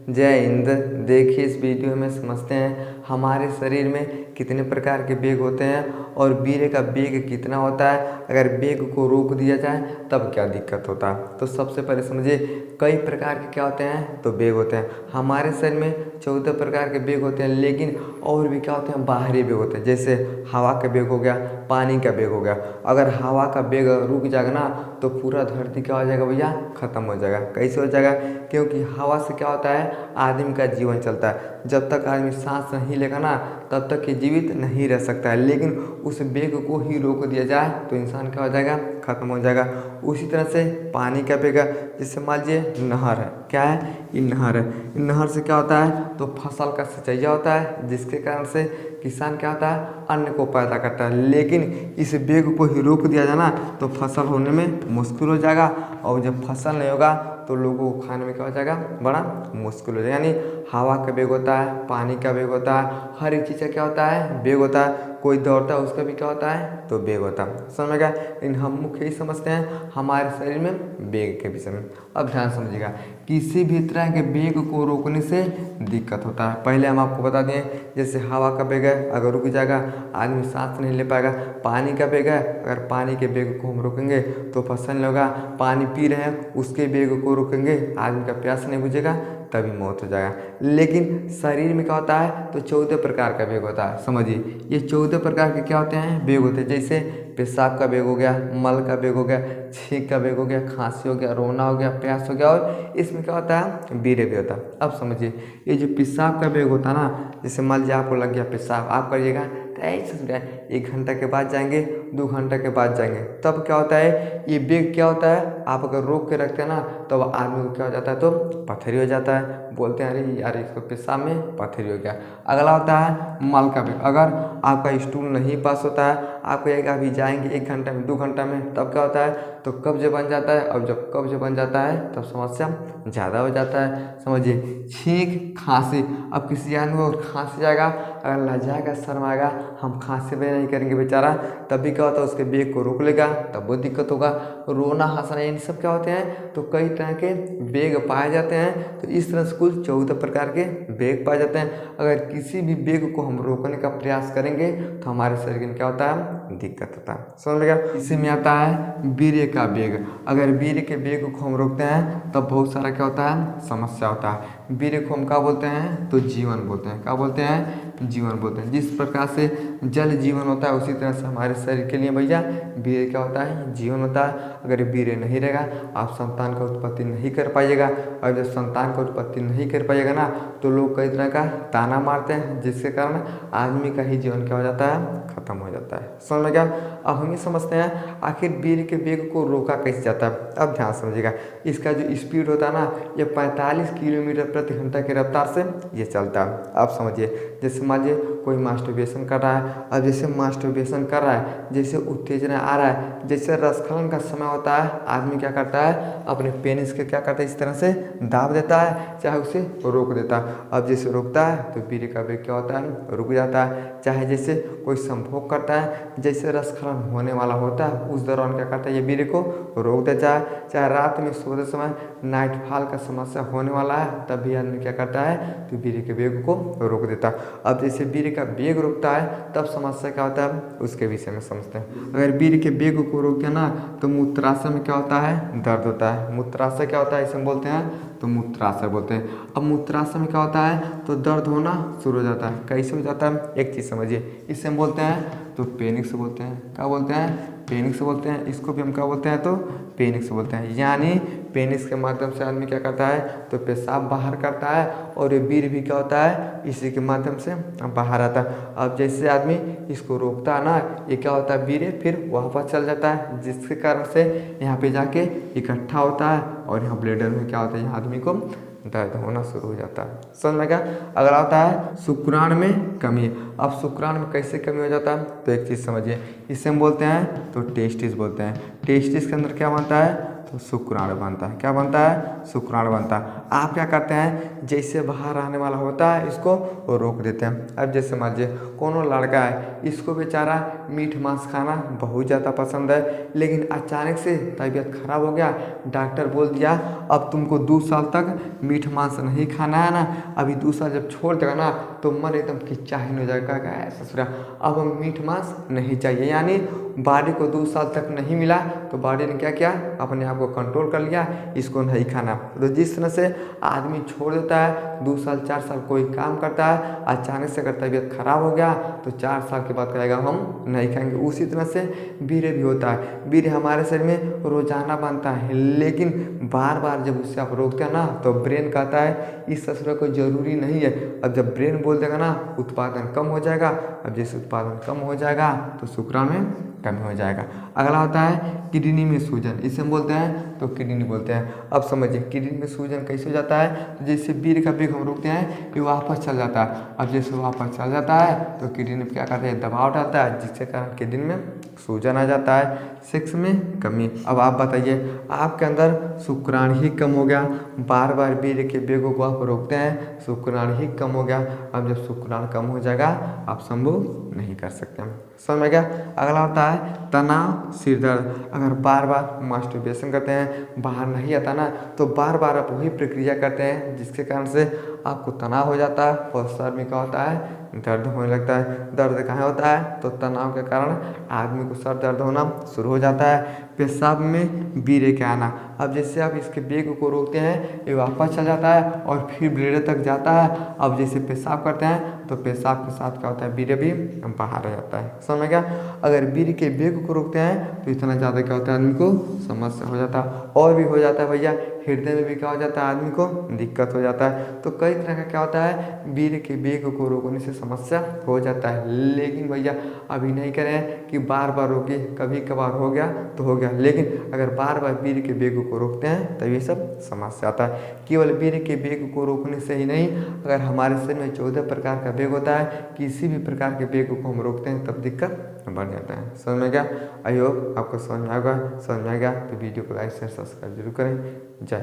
जय हिंद। देखिए इस वीडियो में समझते हैं हमारे शरीर में कितने प्रकार के वेग होते हैं और वीर्य का वेग कितना होता है। अगर वेग को रोक दिया जाए तब क्या दिक्कत होता है। तो सबसे पहले समझिए कई प्रकार के क्या होते हैं तो वेग होते हैं। हमारे शरीर में 14 प्रकार के वेग होते हैं, लेकिन और भी क्या होते हैं बाहरी वेग होते हैं। जैसे हवा का वेग हो गया, पानी का वेग हो गया। अगर हवा का वेग रुक जाएगा ना तो पूरा धरती क्या हो जाएगा भैया, खत्म हो जाएगा। कैसे हो जाएगा, क्योंकि हवा से क्या होता है आदमी का जीवन चलता है। जब तक आदमी सांस नहीं लेगा ना तब तक ये जीवित नहीं रह सकता है, लेकिन उस वेग को ही रोक दिया जाए तो इंसान क्या हो जाएगा, खत्म हो जाएगा। उसी तरह से पानी का वेग, जैसे मान लीजिए नहर है, क्या है ये नहर है। नहर से क्या होता है तो फसल का सिंचाई होता है, जिसके कारण से किसान क्या होता है अन्न को पैदा करता है। लेकिन इस वेग को ही रोक दिया जाए ना तो फसल होने में मुश्किल हो जाएगा, और जब फसल नहीं होगा तो लोगों को खाने में क्या हो जाएगा, बड़ा मुश्किल हो जाएगा। यानी हवा का वेग होता है, पानी का वेग होता है, हर एक चीज़ का क्या होता है वेग होता है। कोई दौड़ता है उसका भी क्या होता है तो वेग होता है। समझ में गया। लेकिन हम मुख्य ही समझते हैं हमारे शरीर में वेग के विषय में। अब ध्यान समझिएगा, किसी भी तरह के वेग को रोकने से दिक्कत होता है। पहले हम आपको बता दें, जैसे हवा का वेग है, अगर रुक जाएगा आदमी सांस नहीं ले पाएगा। पानी का वेग है, अगर पानी के वेग को हम रोकेंगे तो फसल नहीं होगा। पानी पी रहे हैं उसके वेग को रोकेंगे, आदमी का प्यास नहीं बुझेगा, तभी मौत हो जाएगा। लेकिन शरीर में क्या होता है तो 14 प्रकार का वेग होता है। समझिए ये 14 प्रकार के क्या होते हैं वेग होते हैं। जैसे पेशाब का वेग हो गया, मल का वेग हो गया, छींक का वेग हो गया, खांसी हो गया, रोना हो गया, प्यास हो गया, और इसमें क्या होता है वीर्य भी होता है। अब समझिए ये जो पेशाब का वेग होता है ना, जैसे मान लीजिए आपको लग गया पेशाब, आप करिएगा तो ऐसे समझिए 1 घंटा के बाद जाएंगे, 2 घंटा के बाद जाएंगे, तब क्या होता है ये वेग क्या होता है आप अगर रोक के रखते हैं ना तो आदमी को क्या हो जाता है तो पथरी हो जाता है। बोलते हैं अरे यार इसको पेशाब में पथरी हो गया। अगला होता है मल का वेग, अगर आपका स्टूल नहीं पास होता है, आपको एक अभी जाएंगे 1 घंटा में, 2 घंटा में, तब क्या होता है तो कब्ज बन जाता है, और जब कब्ज बन जाता है तब समस्या ज़्यादा हो जाता है। समझिए छींक खांसी, अब किसी आदमी को खांसी जाएगा, अगर लजाएगा शर्माएगा, हम खांसी भी नहीं करेंगे बेचारा, तब भी क्या होता है उसके वेग को रोक लेगा, तब बहुत दिक्कत होगा। रोना हंसना इन सब क्या होते हैं तो कई तरह के वेग पाए जाते हैं। तो इस तरह से कुल 14 प्रकार के वेग पाए जाते हैं। अगर किसी भी वेग को हम रोकने का प्रयास करेंगे तो हमारे शरीर में क्या होता है दिक्कत होता है। समझ गया। इसी में आता है वीर्य का वेग। अगर वीर्य के वेग को हम रोकते हैं तब बहुत सारा क्या होता है समस्या होता है। वीर्य को हम क्या बोलते हैं तो जीवन बोलते हैं। क्या बोलते हैं जीवन बोलते हैं। जिस प्रकार से जल जीवन होता है उसी तरह से हमारे शरीर के लिए भैया वीर्य क्या होता है जीवन होता है। अगर वीर्य नहीं रहेगा आप संतान का उत्पत्ति नहीं कर पाइएगा, और जब संतान का उत्पत्ति नहीं कर पाइएगा ना तो लोग कई तरह का ताना मारते हैं, जिसके कारण आदमी का ही जीवन क्या हो जाता है खत्म हो जाता है। समझ में गया। अब हम ये समझते हैं आखिर वीर्य के वेग को रोका कैसे जाता है। अब ध्यान समझिएगा, इसका जो स्पीड होता है ना ये 45 किलोमीटर प्रति घंटा की रफ्तार से ये चलता है। आप समझिए जैसे मान लीजिए कोई मास्टरबेशन कर रहा है, अब जैसे मास्टरबेशन कर रहा है जैसे उत्तेजना आ रहा है, जैसे रसखलन का समय होता है, आदमी क्या करता है अपने पेनिस के क्या करता है इस तरह से दाब देता है, चाहे उसे रोक देता है। अब जैसे रोकता है तो वीर्य का वेग क्या होता है रुक जाता है। चाहे जैसे कोई संभोग करता है, जैसे रसखलन होने वाला होता है उस दौरान क्या करता है ये वीर्य को रोक देता है। चाहे रात में सोते समय नाइट फॉल का समस्या होने वाला है तब भी आदमी क्या करता है तो वीर्य के वेग को रोक देता है। अब जैसे वीर्य का वेग रुकता है तब समस्या क्या होता है उसके विषय में समझते हैं। अगर वीर्य के वेग को रोक दिया ना तो मूत्राशय में क्या होता है दर्द होता है। मूत्राशय क्या होता है इसे हम बोलते हैं तो मूत्राशय बोलते हैं। अब मूत्राशय में क्या होता है तो दर्द होना शुरू हो जाता है। कैसे हो जाता है एक चीज़ समझिए, इसे हम बोलते हैं तो पेनिक्स बोलते हैं। क्या बोलते हैं पेनिक्स बोलते हैं। इसको भी हम क्या बोलते हैं तो पेनिक्स बोलते हैं। यानी पेनिस के माध्यम से आदमी क्या करता है तो पेशाब बाहर करता है, और ये वीर्य भी क्या होता है इसी के माध्यम से बाहर आता है। अब जैसे आदमी इसको रोकता है ना ये क्या होता है वीर्य फिर वापस चल जाता है, जिसके कारण से यहाँ पे जाके इकट्ठा होता है, और यहाँ ब्लैडर में क्या होता है यहाँ आदमी को दर्द होना शुरू हो जाता है। समझ में क्या। अगला होता है शुक्राणु में कमी। अब शुक्राणु में कैसे कमी हो जाता है तो एक चीज़ समझिए, इसे हम बोलते हैं तो टेस्टिस बोलते हैं। टेस्टिस के अंदर क्या बनता है तो शुक्राणु बनता है। क्या बनता है? शुक्राणु बनता है। आप क्या करते हैं, जैसे बाहर आने वाला होता है इसको रोक देते हैं। अब जैसे मान लीजिए कोनो लड़का है, इसको बेचारा मीठ मांस खाना बहुत ज़्यादा पसंद है, लेकिन अचानक से तबीयत खराब हो गया, डॉक्टर बोल दिया अब तुमको 2 साल तक मीठ मांस नहीं खाना है ना, अभी 2 साल जब छोड़ देगा ना तो मन एकदम किच्चाहीन हो जाएगा, ऐसा ससुरा अब हम मीठ मांस नहीं चाहिए। यानी बॉडी को 2 साल तक नहीं मिला तो बॉडी ने क्या किया, अपने आप को कंट्रोल कर लिया, इसको नहीं खाना। तो जिस तरह से आदमी छोड़ देता है, 2 साल 4 साल कोई काम करता है, अचानक से अगर तबीयत खराब हो गया तो 4 साल के बाद कहेगा हम नहीं खाएंगे। उसी तरह से वीर्य भी होता है। वीर्य हमारे शरीर में रोजाना बनता है, लेकिन बार बार जब उससे आप रोकते हैं ना तो ब्रेन कहता है इस ससुरा को जरूरी नहीं है। अब जब ब्रेन बोल देगा ना उत्पादन कम हो जाएगा। अब जैसे उत्पादन कम हो जाएगा तो शुक्राणु में कमी हो जाएगा। अगला होता है किडनी में सूजन, इसे हम बोलते हैं तो किडनी बोलते हैं। अब समझिए किडनी में सूजन कैसे हो जाता है, तो जैसे वीर्य का वेग हम रोकते हैं ये वापस चल जाता है। अब जैसे वापस चल जाता है तो किडनी में क्या करते हैं, दबाव डालता है, जिसके कारण किडनी में सूजन आ जाता है, सेक्स में कमी। अब आप बताइए आपके अंदर शुक्राणु ही कम हो गया, बार बार वीर्य के वेगों को आप रोकते हैं, शुक्राणु ही कम हो गया। अब जब शुक्राणु कम हो जाएगा आप संभोग नहीं कर सकते हैं। समझ में गया। अगला होता है तनाव, सिर दर्द। अगर बार बार मास्टरबेशन करते हैं, बाहर नहीं आता ना तो बार बार आप वही प्रक्रिया करते हैं, जिसके कारण से आपको तनाव हो जाता है और सर में क्या होता है, दर्द होने लगता है। दर्द कहाँ होता है, तो तनाव के कारण आदमी को सर दर्द होना शुरू हो जाता है। पेशाब में वीर्य के आना। अब जैसे आप इसके वेग को रोकते हैं ये वापस चल जाता है और फिर ब्लड तक जाता है। अब जैसे पेशाब करते हैं तो पेशाब के साथ क्या होता है, वीर्य भी बाहर आ जाता है। समझ में गया। अगर वीर्य के वेग को रोकते हैं तो इतना ज़्यादा क्या होता है, आदमी को समस्या हो जाता है। और भी हो जाता है भैया, हृदय में भी क्या हो जाता है, आदमी को दिक्कत हो जाता है। तो कई तरह का क्या होता है, वीर्य के वेग को रोकने से समस्या हो जाता है। लेकिन भैया अभी नहीं करें कि बार बार रोके, कभी कभार हो गया तो हो गया, लेकिन अगर बार बार वीर्य के वेग को रोकते हैं तब ये सब समस्या आता है। केवल वीर्य के वेग को रोकने से ही नहीं, अगर हमारे शरीर में 14 प्रकार का वेग होता है, किसी भी प्रकार के वेग को हम रोकते हैं तब दिक्कत बढ़ जाता है। समझ में गया। आई होप आपको समझ में आएगा। समझ में आ गया तो वीडियो को लाइक शेयर सब्सक्राइब जरूर करें। जय